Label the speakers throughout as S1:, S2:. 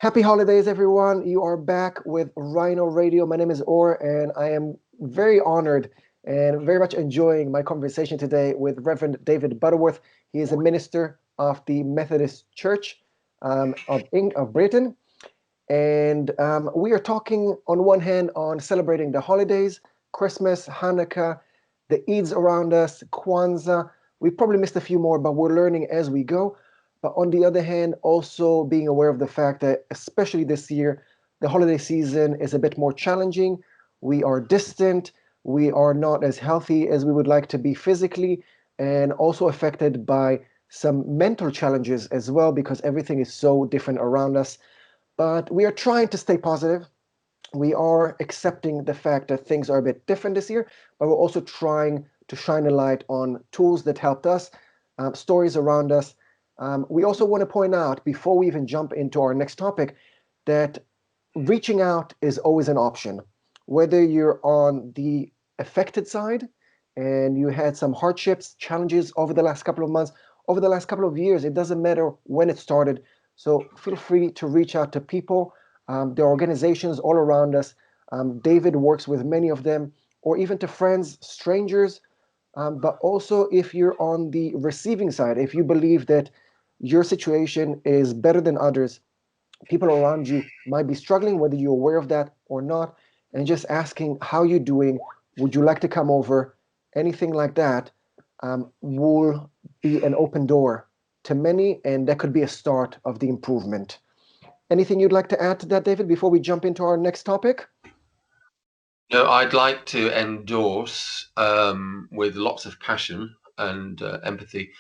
S1: Happy holidays, everyone. You are back with Rhino Radio. My name is Orr, and I am very honored and very much enjoying my conversation today with Reverend David Butterworth. He is a minister of the Methodist Church of Britain. And we are talking, on one hand, on celebrating the holidays, Christmas, Hanukkah, the Eids around us, Kwanzaa. We probably missed a few more, but we're learning as we go. But on the other hand, also being aware of the fact that, especially this year, the holiday season is a bit more challenging. We are distant. We are not as healthy as we would like to be physically, and also affected by some mental challenges as well, because everything is so different around us. But we are trying to stay positive. We are accepting the fact that things are a bit different this year, but we're also trying to shine a light on tools that helped us, stories around us. We also want to point out, before we even jump into our next topic, that reaching out is always an option. Whether you're on the affected side and you had some hardships, challenges over the last couple of months, over the last couple of years, it doesn't matter when it started. So feel free to reach out to people. There are organizations all around us. David works with many of them, or even to friends, strangers. But also, if you're on the receiving side, if you believe that your situation is better than others, people around you might be struggling, whether you're aware of that or not, and just asking how you're doing, would you like to come over, anything like that, will be an open door to many, and that could be a start of the improvement. Anything you'd like to add to that, David, before we jump into our next topic?
S2: No, I'd like to endorse with lots of passion and empathy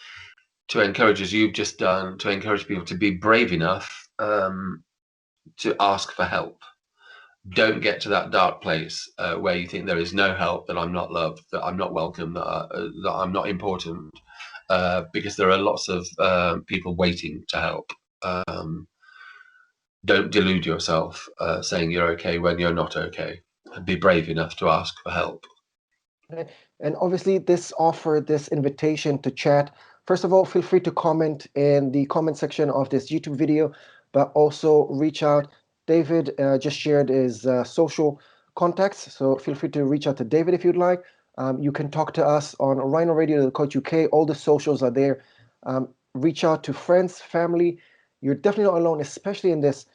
S2: to encourage, as you've just done, to encourage people to be brave enough to ask for help. Don't get to that dark place where you think there is no help, that I'm not loved, that I'm not welcome, that I'm not important, because there are lots of people waiting to help. Don't delude yourself saying you're okay when you're not okay. Be brave enough to ask for help.
S1: And obviously, this invitation to chat. First of all, feel free to comment in the comment section of this YouTube video, but also reach out. David just shared his social contacts, so feel free to reach out to David if you'd like. You can talk to us on rhinoradio.co.uk. All the socials are there. Reach out to friends, family. You're definitely not alone, especially in this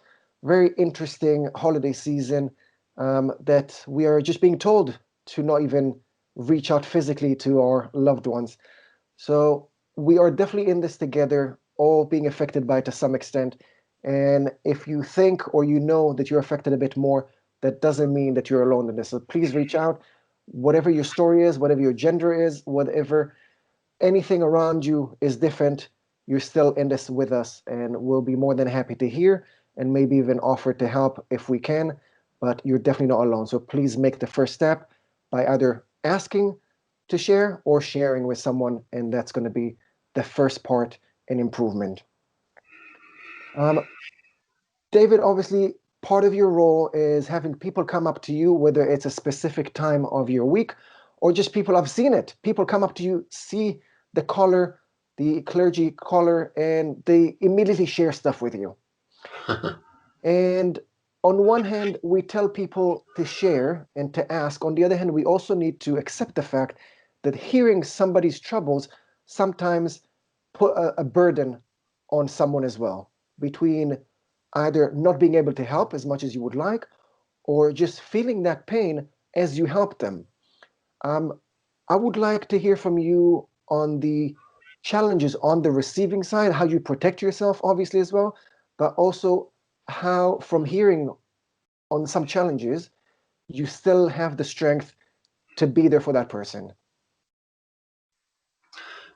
S1: very interesting holiday season that we are just being told to not even reach out physically to our loved ones. So we are definitely in this together, all being affected by it to some extent. And if you think or you know that you're affected a bit more, that doesn't mean that you're alone in this. So please reach out, whatever your story is, whatever your gender is, whatever anything around you is different, you're still in this with us, and we'll be more than happy to hear and maybe even offer to help if we can. But you're definitely not alone. So please make the first step by either asking to share or sharing with someone, and that's going to be the first part in improvement. David, obviously, part of your role is having people come up to you, whether it's a specific time of your week or just people have seen it. People come up to you, see the collar, the clergy collar, and they immediately share stuff with you. And on one hand, we tell people to share and to ask. On the other hand, we also need to accept the fact that hearing somebody's troubles sometimes put a burden on someone as well, between either not being able to help as much as you would like, or just feeling that pain as you help them. I would like to hear from you on the challenges on the receiving side, how you protect yourself, obviously, as well, but also how, from hearing on some challenges, you still have the strength to be there for that person.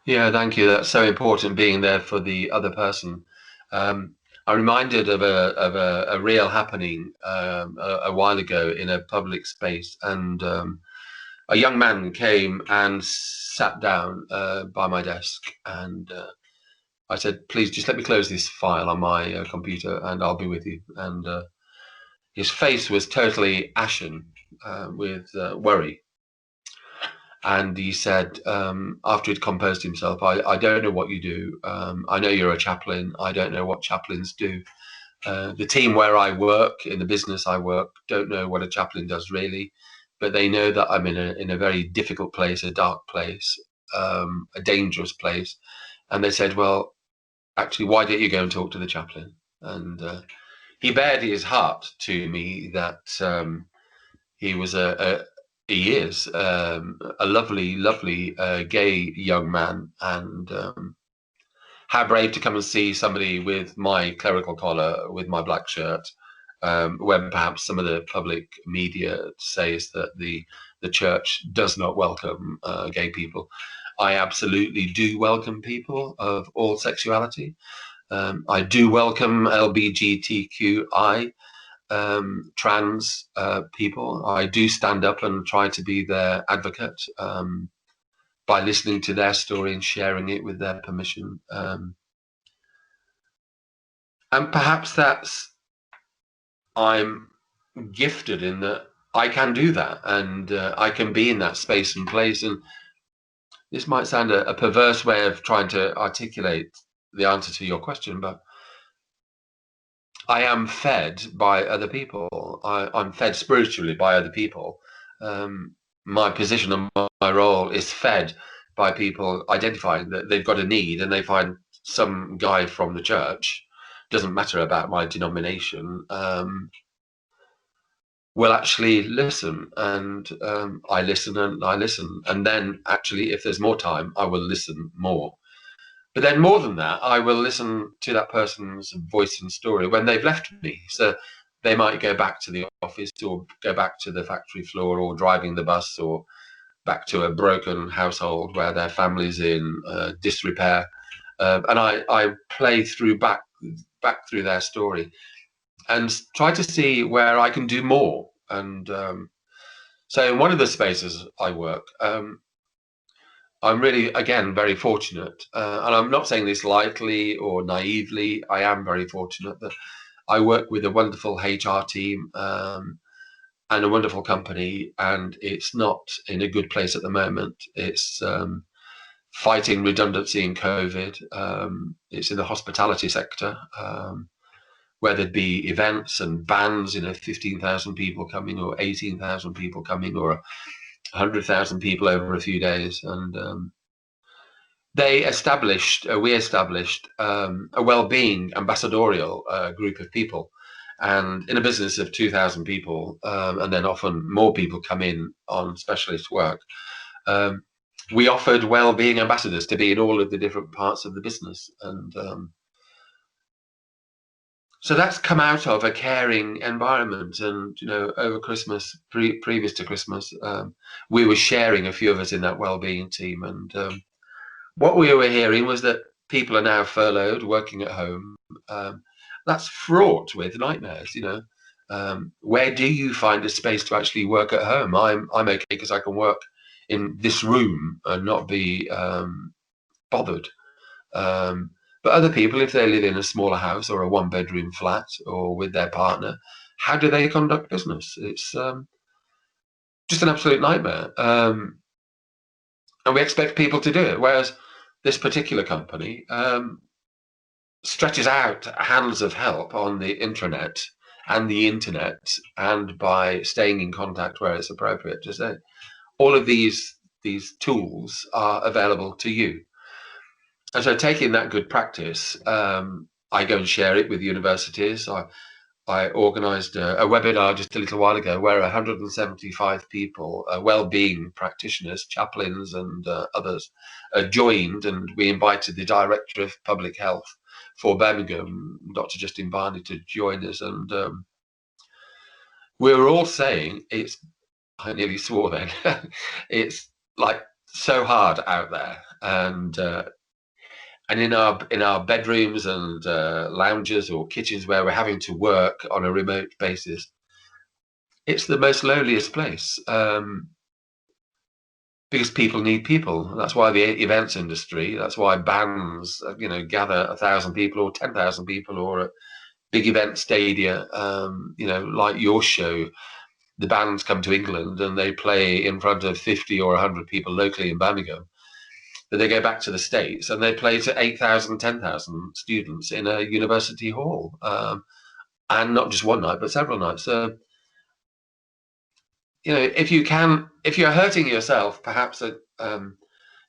S2: Yeah, thank you. That's so important, being there for the other person. I'm reminded of a real happening a while ago in a public space, and a young man came and sat down by my desk, and I said, "Please, just let me close this file on my computer, and I'll be with you." And his face was totally ashen with worry. And he said, after he'd composed himself, I don't know what you do. I know you're a chaplain. I don't know what chaplains do. The team where I work, in the business I work, don't know what a chaplain does really, but they know that I'm in a very difficult place, a dark place, a dangerous place. And they said, well, actually, why don't you go and talk to the chaplain? And he bared his heart to me that he was he is a lovely, lovely gay young man, and how brave to come and see somebody with my clerical collar, with my black shirt, when perhaps some of the public media says that the church does not welcome gay people. I absolutely do welcome people of all sexuality. I do welcome LGBTQI trans people. I do stand up and try to be their advocate by listening to their story and sharing it with their permission. And perhaps I'm gifted in that I can do that, and I can be in that space and place. And this might sound a perverse way of trying to articulate the answer to your question, but I am fed by other people. I'm fed spiritually by other people. My position and my role is fed by people identifying that they've got a need, and they find some guy from the church, doesn't matter about my denomination, will actually listen. And I listen and I listen. And then actually, if there's more time, I will listen more. But then more than that, I will listen to that person's voice and story when they've left me. So they might go back to the office, or go back to the factory floor, or driving the bus, or back to a broken household where their family's in disrepair. And I play back through their story and try to see where I can do more. And so in one of the spaces I work, I'm really, again, very fortunate, and I'm not saying this lightly or naively. I am very fortunate that I work with a wonderful HR team and a wonderful company, and it's not in a good place at the moment. It's fighting redundancy in COVID. It's in the hospitality sector, where there'd be events and bands, 15,000 people coming, or 18,000 people coming, or 100,000 people over a few days. And we established a well-being ambassadorial group of people. And in a business of 2,000 people, and then often more people come in on specialist work, we offered well-being ambassadors to be in all of the different parts of the business. And so that's come out of a caring environment. And, over Christmas, previous to Christmas, we were sharing, a few of us in that wellbeing team. And what we were hearing was that people are now furloughed, working at home. That's fraught with nightmares, Where do you find a space to actually work at home? I'm okay because I can work in this room and not be bothered. But other people, if they live in a smaller house or a one-bedroom flat or with their partner, how do they conduct business? It's just an absolute nightmare. And we expect people to do it, whereas this particular company stretches out hands of help on the intranet and the internet, and by staying in contact where it's appropriate to say. All of these tools are available to you. And so, taking that good practice, I go and share it with universities. I organised a webinar just a little while ago where 175 people, well-being practitioners, chaplains and others, joined, and we invited the Director of Public Health for Birmingham, Dr. Justin Barney, to join us. And we were all saying, I nearly swore then, it's like so hard out there. And in our bedrooms and lounges or kitchens where we're having to work on a remote basis, it's the most loneliest place, because people need people. That's why the events industry, that's why bands, gather 1,000 people or 10,000 people, or a big event stadia, like your show. The bands come to England and they play in front of 50 or 100 people locally in Birmingham. But they go back to the States and they play to 8,000, 10,000 students in a university hall. and not just one night, but several nights. So, you know, if you're hurting yourself, perhaps, and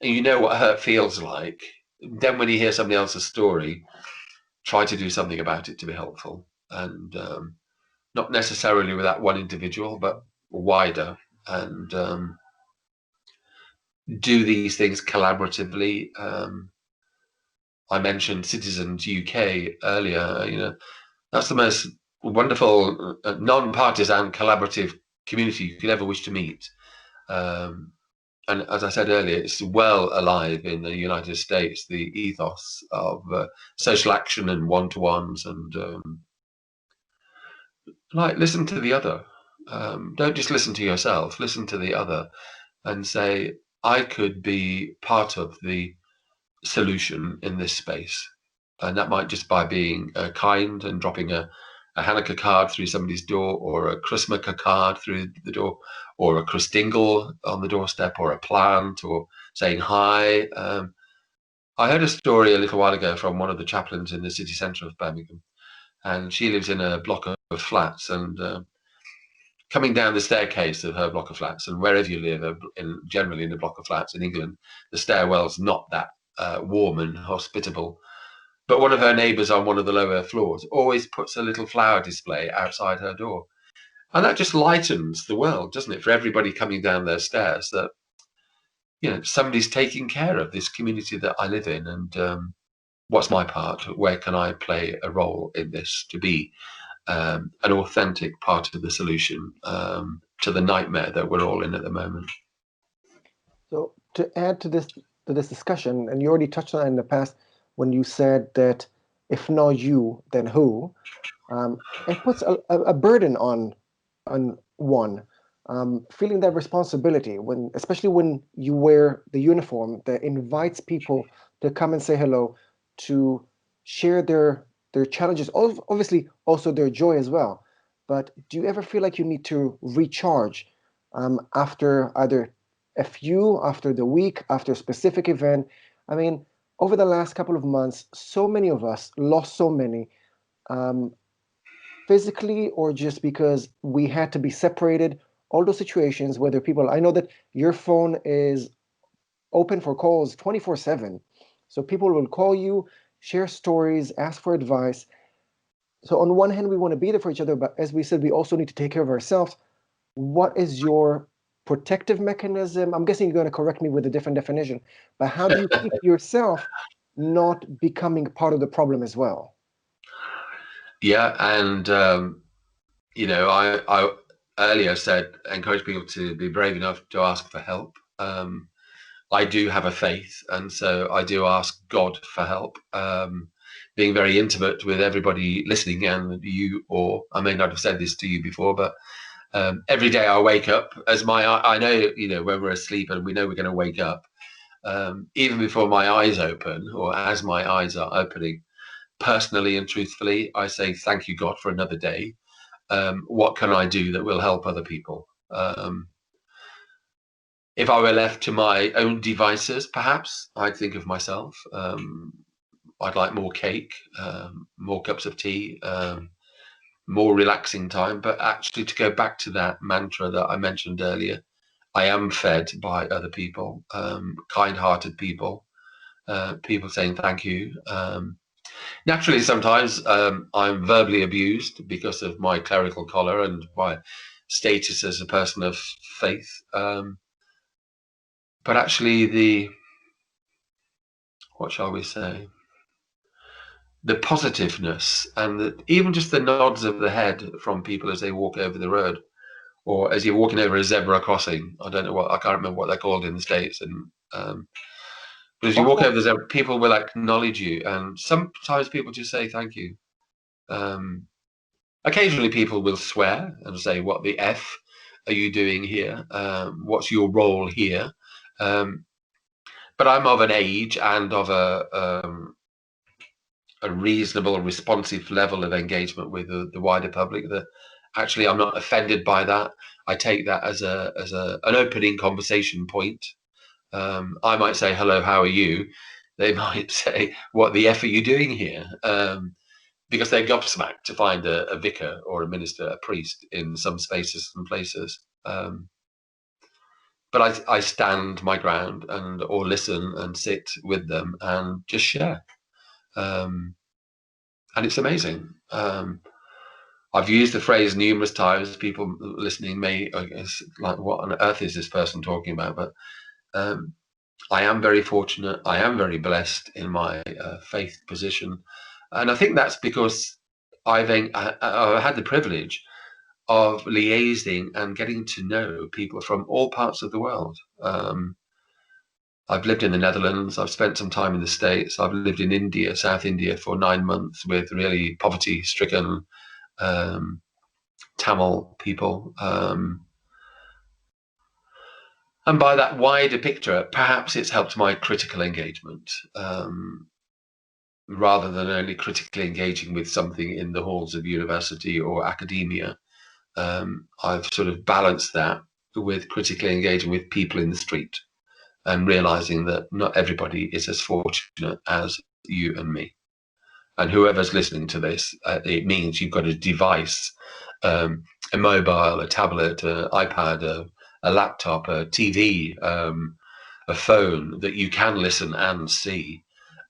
S2: you know what hurt feels like, then when you hear somebody else's story, try to do something about it to be helpful, and not necessarily with that one individual, but wider, and do these things collaboratively. I mentioned Citizens UK earlier. You know, that's the most wonderful non-partisan collaborative community you could ever wish to meet. And as I said earlier, it's well alive in the United States, the ethos of social action and one-to-ones, and like, listen to the other. Don't just listen to yourself, listen to the other and say, I could be part of the solution in this space. And that might just by being kind and dropping a Hanukkah card through somebody's door, or a Christmas card through the door, or a Christingle on the doorstep, or a plant, or saying hi. I heard a story a little while ago from one of the chaplains in the city centre of Birmingham, and she lives in a block of flats, and coming down the staircase of her block of flats, and wherever you live, generally in a block of flats in England, the stairwell's not that warm and hospitable. But one of her neighbours on one of the lower floors always puts a little flower display outside her door. And that just lightens the world, doesn't it, for everybody coming down those stairs, that, you know, somebody's taking care of this community that I live in, and what's my part? Where can I play a role in this to be an authentic part of the solution to the nightmare that we're all in at the moment?
S1: So to add to this discussion, and you already touched on it in the past when you said that if not you, then who? It puts a burden on one, feeling that responsibility, especially when you wear the uniform that invites people to come and say hello, to share their challenges, obviously also their joy as well. But do you ever feel like you need to recharge after either after the week, after a specific event? I mean, over the last couple of months, so many of us lost so many, physically or just because we had to be separated. All those situations, whether people, I know that your phone is open for calls 24/7. So people will call you, share stories, ask for advice. So on one hand, we want to be there for each other, but as we said, we also need to take care of ourselves. What is your protective mechanism? I'm guessing you're going to correct me with a different definition, but how do you keep yourself not becoming part of the problem as well?
S2: Yeah, and you know, I earlier said encourage people to be brave enough to ask for help. I do have a faith, and so I do ask God for help. Being very intimate with everybody listening, and you, or I may not have said this to you before, but every day I wake up, I know, you know, when we're asleep and we know we're going to wake up, even before my eyes open, or as my eyes are opening, personally and truthfully, I say, thank you, God, for another day. What can I do that will help other people? If I were left to my own devices, perhaps I'd think of myself. I'd like more cake, more cups of tea, more relaxing time. But actually, to go back to that mantra that I mentioned earlier, I am fed by other people, kind-hearted people, people saying thank you. Naturally, sometimes I'm verbally abused because of my clerical collar and my status as a person of faith. But actually, what shall we say? The positiveness, and even just the nods of the head from people as they walk over the road, or as you're walking over a zebra crossing. I can't remember what they're called in the States. And but as you walk over the zebra, people will acknowledge you, and sometimes people just say thank you. Occasionally people will swear and say, what the F are you doing here? What's your role here? But I'm of an age and of a reasonable, responsive level of engagement with the wider public that actually I'm not offended by that. I take that as an opening conversation point. I might say, hello, how are you? They might say, what the F are you doing here? because they're gobsmacked to find a vicar or a minister, a priest in some spaces and places. But I stand my ground or listen and sit with them and just share. And it's amazing. I've used the phrase numerous times. People listening may, I guess, like, what on earth is this person talking about? But I am very fortunate. I am very blessed in my faith position. And I think that's because I've had the privilege of liaising and getting to know people from all parts of the world. I've lived in the Netherlands. I've spent some time in the States. I've lived in India, South India, for 9 months with really poverty-stricken Tamil people. And by that wider picture, perhaps it's helped my critical engagement, rather than only critically engaging with something in the halls of university or academia. I've sort of balanced that with critically engaging with people in the street and realizing that not everybody is as fortunate as you and me. And whoever's listening to this, it means you've got a device, a mobile, a tablet, an iPad, a laptop, a TV, a phone that you can listen and see.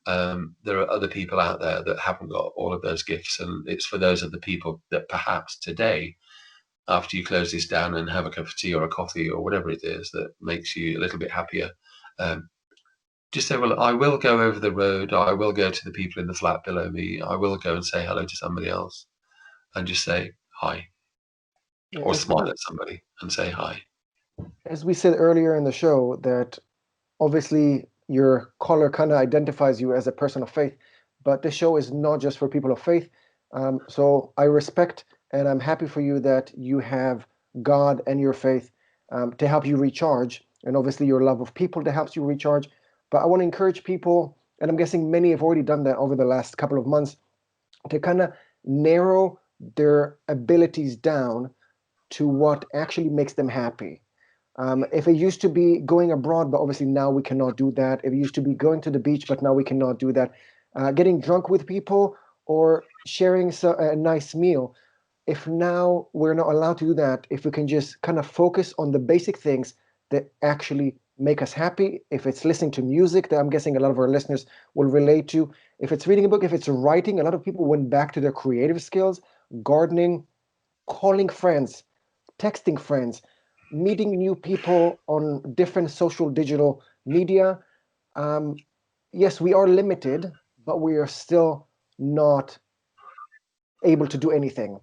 S2: There are other people out there that haven't got all of those gifts, and it's for those other people that perhaps today, after you close this down and have a cup of tea or a coffee or whatever it is that makes you a little bit happier, just say, well, I will go over the road, I will go to the people in the flat below me, I will go and say hello to somebody else and just say hi, or smile at somebody and say hi.
S1: As we said earlier in the show, that obviously your color kind of identifies you as a person of faith, but the show is not just for people of faith. So I respect and I'm happy for you that you have God and your faith to help you recharge, and obviously your love of people that helps you recharge. But I want to encourage people, and I'm guessing many have already done that over the last couple of months, to kind of narrow their abilities down to what actually makes them happy. If it used to be going abroad, but obviously now we cannot do that. If it used to be going to the beach, but now we cannot do that. Getting drunk with people or sharing a nice meal. If now we're not allowed to do that, if we can just kind of focus on the basic things that actually make us happy, if it's listening to music that I'm guessing a lot of our listeners will relate to, if it's reading a book, if it's writing, a lot of people went back to their creative skills, gardening, calling friends, texting friends, meeting new people on different social digital media. Yes, we are limited, but we are still not able to do anything.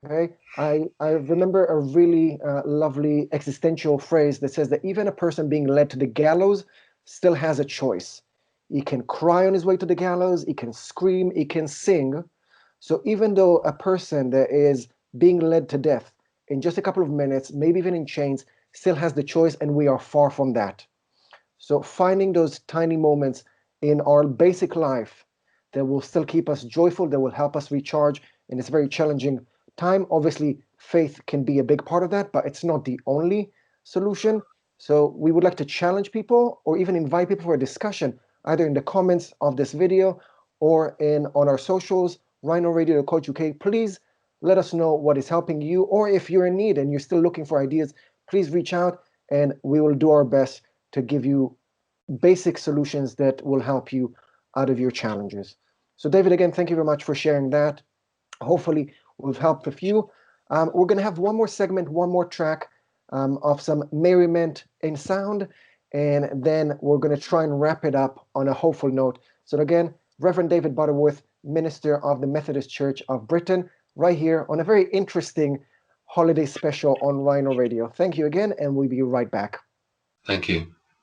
S1: Okay, I remember a really lovely existential phrase that says that even a person being led to the gallows still has a choice. He can cry on his way to the gallows, he can scream, he can sing. So even though a person that is being led to death in just a couple of minutes, maybe even in chains, still has the choice, and we are far from that. So finding those tiny moments in our basic life that will still keep us joyful, that will help us recharge in this very challenging time. Obviously, faith can be a big part of that, but it's not the only solution. So we would like to challenge people or even invite people for a discussion, either in the comments of this video or on our socials, Rhino Radio Coach UK. Please let us know what is helping you, or if you're in need and you're still looking for ideas, please reach out and we will do our best to give you basic solutions that will help you out of your challenges. So David, again, thank you very much for sharing that. Hopefully we've helped a few. We're going to have one more segment, one more track of some merriment in sound, and then we're going to try and wrap it up on a hopeful note. So again, Reverend David Butterworth, minister of the Methodist Church of Britain, right here on a very interesting holiday special on Rhino Radio. Thank you again, and we'll be right back.
S2: Thank you.